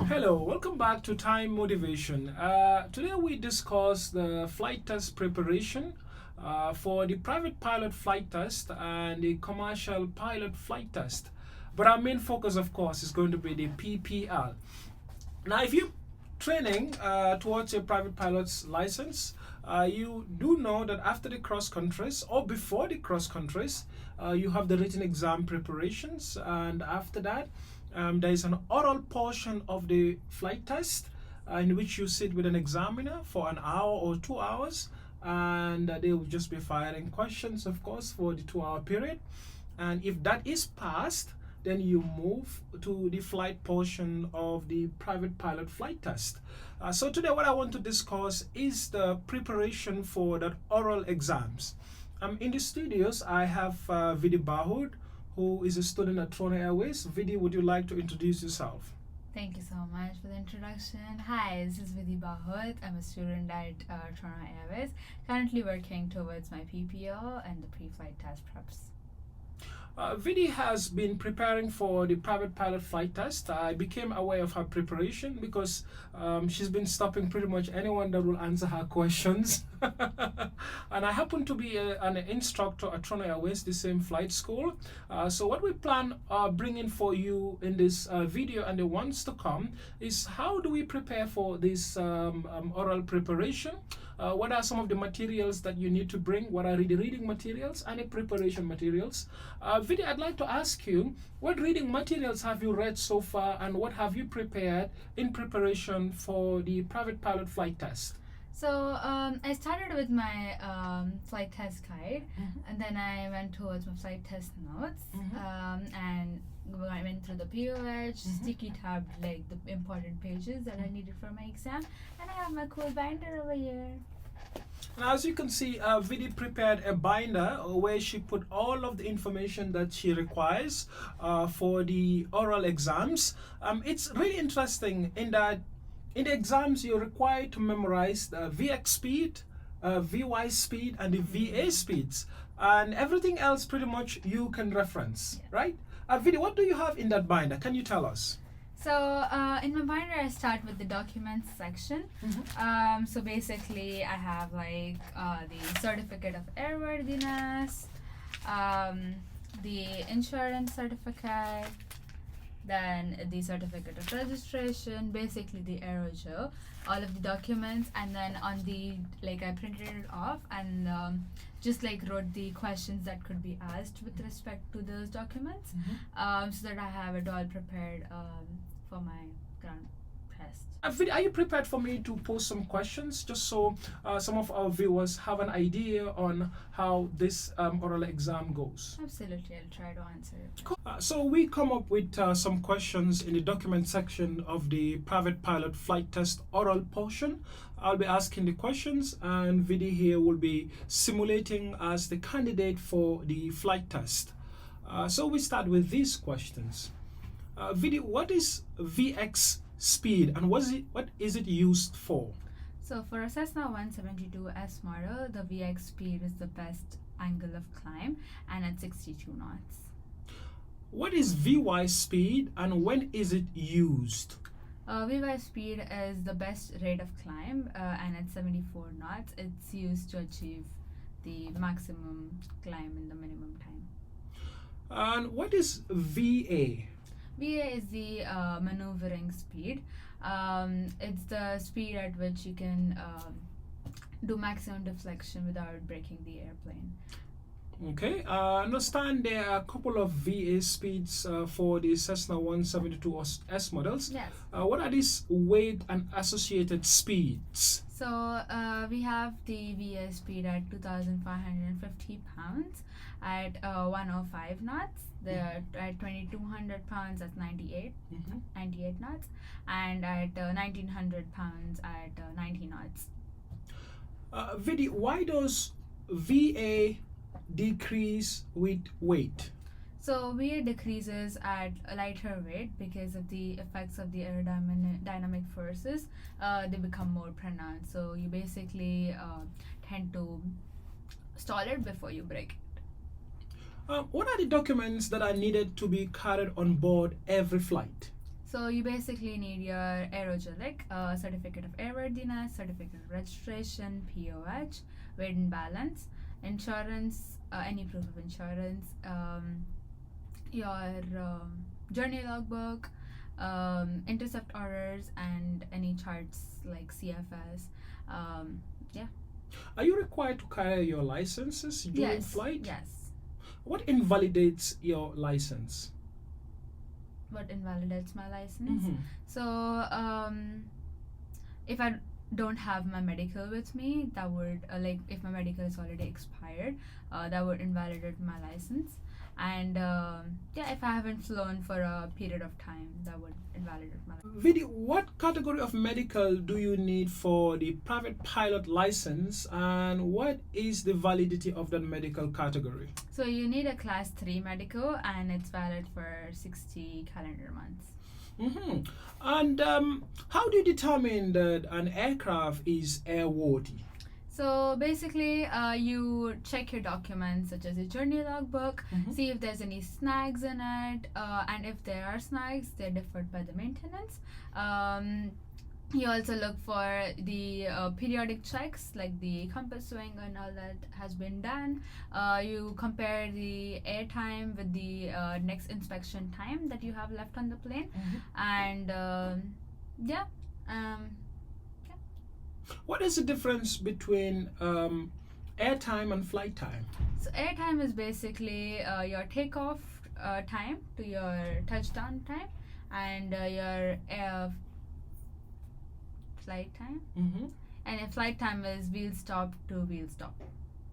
Hello, welcome back to Time Motivation. Today we discuss the flight test preparation for the private pilot flight test and the commercial pilot flight test. But our main focus, of course, is going to be the PPL. Now, if you're training towards a private pilot's license, you do know that after the cross countries or before the cross countries, you have the written exam preparations, and after that, there is an oral portion of the flight test in which you sit with an examiner for an hour or 2 hours, and they will just be firing questions, of course, for the 2 hour period. And if that is passed, then you move to the flight portion of the private pilot flight test. So today what I want to discuss is the preparation for that oral exams. In the studios I have Vidi Bahud, who is a student at Toronto Airways. Vidi, would you like to introduce yourself? Thank you so much for the introduction. Hi, this is Vidi Bahut. I'm a student at Toronto Airways, currently working towards my PPL and the pre-flight test preps. Vidi has been preparing for the private pilot flight test. I became aware of her preparation because she's been stopping pretty much anyone that will answer her questions. And I happen to be an instructor at Toronto Airways, the same flight school. So what we plan bringing for you in this video and the ones to come is how do we prepare for this oral preparation? What are some of the materials that you need to bring? What are the reading materials and the preparation materials? Vidi, I'd like to ask you, what reading materials have you read so far and what have you prepared in preparation for the private pilot flight test? So I started with my flight test guide, and then I went towards my flight test notes, and I went through the POH, sticky tabbed like the important pages that I needed for my exam, and I have my cool binder over here. Now, as you can see, Vidi prepared a binder where she put all of the information that she requires for the oral exams. It's really interesting in that in the exams you're required to memorize the VX speed, VY speed, and the VA speeds, and everything else pretty much you can reference, right? Vidi, what do you have in that binder? Can you tell us? So in my binder, I start with the documents section. So basically, I have like the certificate of airworthiness, the insurance certificate, then the certificate of registration, basically the aerogel, all of the documents, and then on the I printed it off and just wrote the questions that could be asked with respect to those documents, so that I have it all prepared for my ground test. Vidi, are you prepared for me to post some questions just so some of our viewers have an idea on how this oral exam goes? Absolutely, I'll try to answer it. Cool. So we come up with some questions in the document section of the private pilot flight test oral portion. I'll be asking the questions and Vidi here will be simulating as the candidate for the flight test. So we start with these questions. Vidi, what is VX speed and what is it used for? So for a Cessna 172S model, the VX speed is the best angle of climb and at 62 knots. What is VY speed and when is it used? VY speed is the best rate of climb and at 74 knots. It's used to achieve the maximum climb in the minimum time. And what is VA? VA is the maneuvering speed. It's the speed at which you can do maximum deflection without breaking the airplane. Okay, I understand there are a couple of VA speeds for the Cessna 172S models. Yes. What are these weight and associated speeds? So we have the VA speed at 2,550 pounds at 105 knots. They're at 2,200 pounds at 98 knots, and at 1,900 pounds at 90 knots. Vidi, why does VA decrease with weight? So VA decreases at a lighter weight because of the effects of the aerodynamic forces. They become more pronounced. So you basically tend to stall it before you break it. What are the documents that are needed to be carried on board every flight? So you basically need your aerogelic, certificate of airworthiness, certificate of registration, POH, weight and balance, insurance, any proof of insurance, your journey logbook, intercept orders, and any charts like CFS. Yeah. Are you required to carry your licenses during Yes. flight? Yes. What invalidates your license? What invalidates my license? Mhm. So, if I don't have my medical with me, that would like if my medical is already expired, that would invalidate my license. And yeah, if I haven't flown for a period of time, that would invalidate my license. Vidi, what category of medical do you need for the private pilot license, and what is the validity of that medical category? So you need a class 3 medical, and it's valid for 60 calendar months. Mm-hmm. And how do you determine that an aircraft is airworthy? So basically, you check your documents such as your journey logbook, Mhm. see if there's any snags in it, and if there are snags, they're deferred by the maintenance. You also look for the periodic checks like the compass swing and all that has been done. You compare the air time with the next inspection time that you have left on the plane, and yeah. What is the difference between airtime and flight time? So airtime is basically your takeoff time to your touchdown time, and your flight time. Mm-hmm. And a flight time is wheel stop to wheel stop,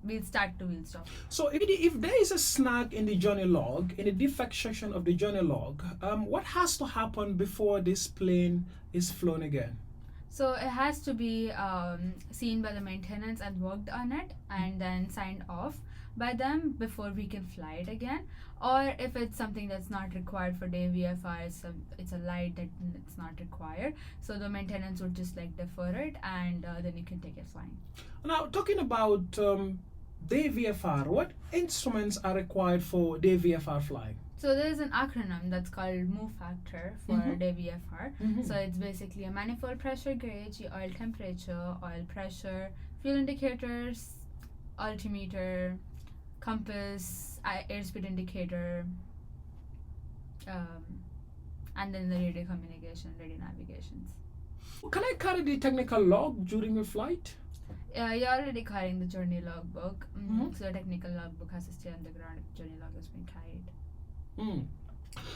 wheel start to wheel stop. So if there is a snag in the journey log, in the defect section of the journey log, what has to happen before this plane is flown again? So it has to be seen by the maintenance and worked on it, and then signed off by them before we can fly it again. Or if it's something that's not required for day VFR, it's a light that it's not required, so the maintenance would just like defer it, and then you can take it flying. Now, talking about day VFR, what instruments are required for day VFR flying? So there's an acronym that's called MOVE factor for Mhm. day VFR. Mhm. So it's basically a manifold pressure gauge, your oil temperature, oil pressure, fuel indicators, altimeter, compass, airspeed indicator, and then the radio communication, radio navigations. Can I carry the technical log during a flight? You're already carrying the journey logbook, Mhm. so the technical logbook has to stay on the ground if the journey log has been carried. Mm.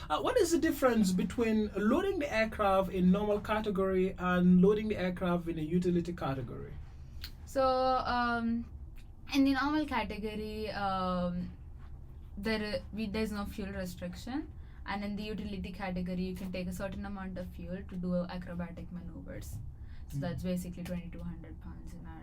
What is the difference between loading the aircraft in normal category and loading the aircraft in a utility category? So, in the normal category, there's no fuel restriction, and in the utility category, you can take a certain amount of fuel to do acrobatic maneuvers. So that's basically 2,200 pounds in our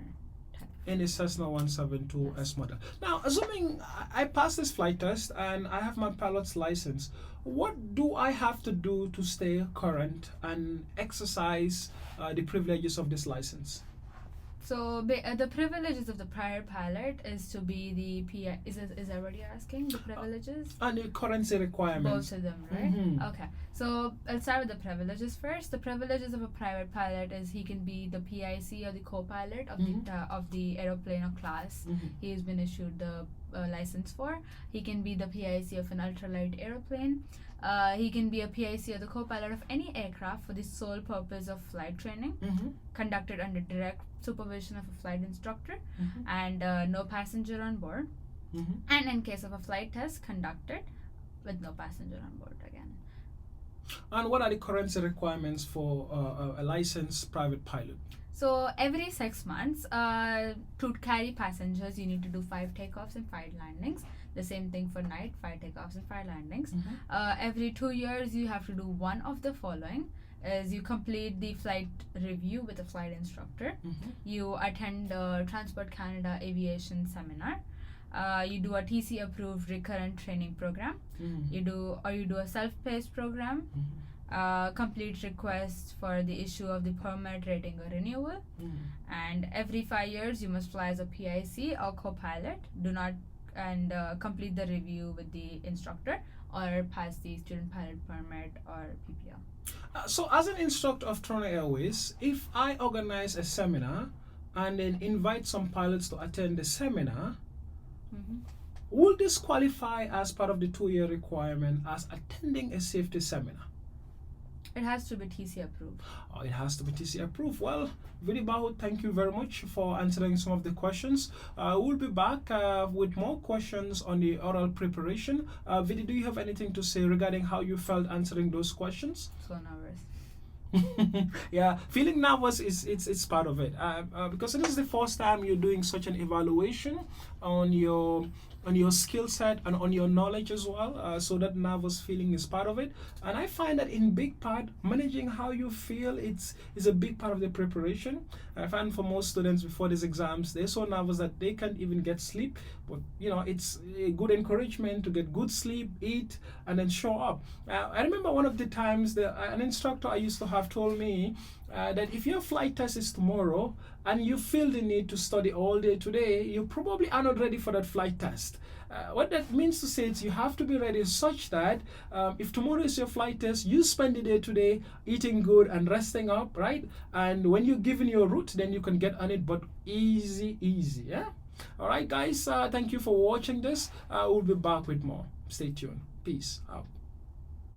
type. In a Cessna 172 S model. Now, assuming I pass this flight test and I have my pilot's license, what do I have to do to stay current and exercise the privileges of this license? So the privileges of the prior pilot is to be the PI. Is that what you're asking? The privileges? And the currency requirements. Both of them, right? Mhm. Okay. So I'll start with the privileges first. The privileges of a private pilot is he can be the PIC or the co-pilot of the aeroplane or class Mhm. he has been issued the license for. He can be the PIC of an ultralight aeroplane. He can be a PIC or the co-pilot of any aircraft for the sole purpose of flight training, Mhm. conducted under direct supervision of a flight instructor, Mhm. and no passenger on board. Mhm. And in case of a flight test, conducted with no passenger on board again. And what are the currency requirements for a licensed private pilot? So every 6 months, to carry passengers, you need to do 5 takeoffs and 5 landings. The same thing for night, 5 takeoffs and 5 landings. Every 2 years, you have to do one of the following: is you complete the flight review with a flight instructor. Mhm. You attend Transport Canada Aviation Seminar. You do a TC approved recurrent training program. Mhm. You do a self-paced program. Mhm. Complete request for the issue of the permit, rating, or renewal. Mhm. And every 5 years, you must fly as a PIC or co-pilot. Complete the review with the instructor or pass the student pilot permit or PPL. So as an instructor of Toronto Airways, if I organize a seminar and then invite some pilots to attend the seminar, Mm-hmm. will this qualify as part of the 2-year requirement as attending a safety seminar? It has to be TC approved. It has to be TC approved. Well, Vidi Bahu, thank you very much for answering some of the questions. We'll be back with more questions on the oral preparation. Vidi, do you have anything to say regarding how you felt answering those questions? So nervous. Yeah, feeling nervous is it's part of it because this is the first time you're doing such an evaluation on your skill set and on your knowledge as well, so that nervous feeling is part of it. And I find that in big part managing how you feel is a big part of the preparation. I find for most students before these exams they're so nervous that they can't even get sleep, but it's a good encouragement to get good sleep, eat, and then show up. I remember one of the times an instructor I used to have told me that if your flight test is tomorrow and you feel the need to study all day today, you probably are not ready for that flight test. What that means to say is you have to be ready such that if tomorrow is your flight test, you spend the day today eating good and resting up, right? And when you're given your route, then you can get on it, but easy, yeah? All right, guys, thank you for watching this. We'll be back with more. Stay tuned. Peace out.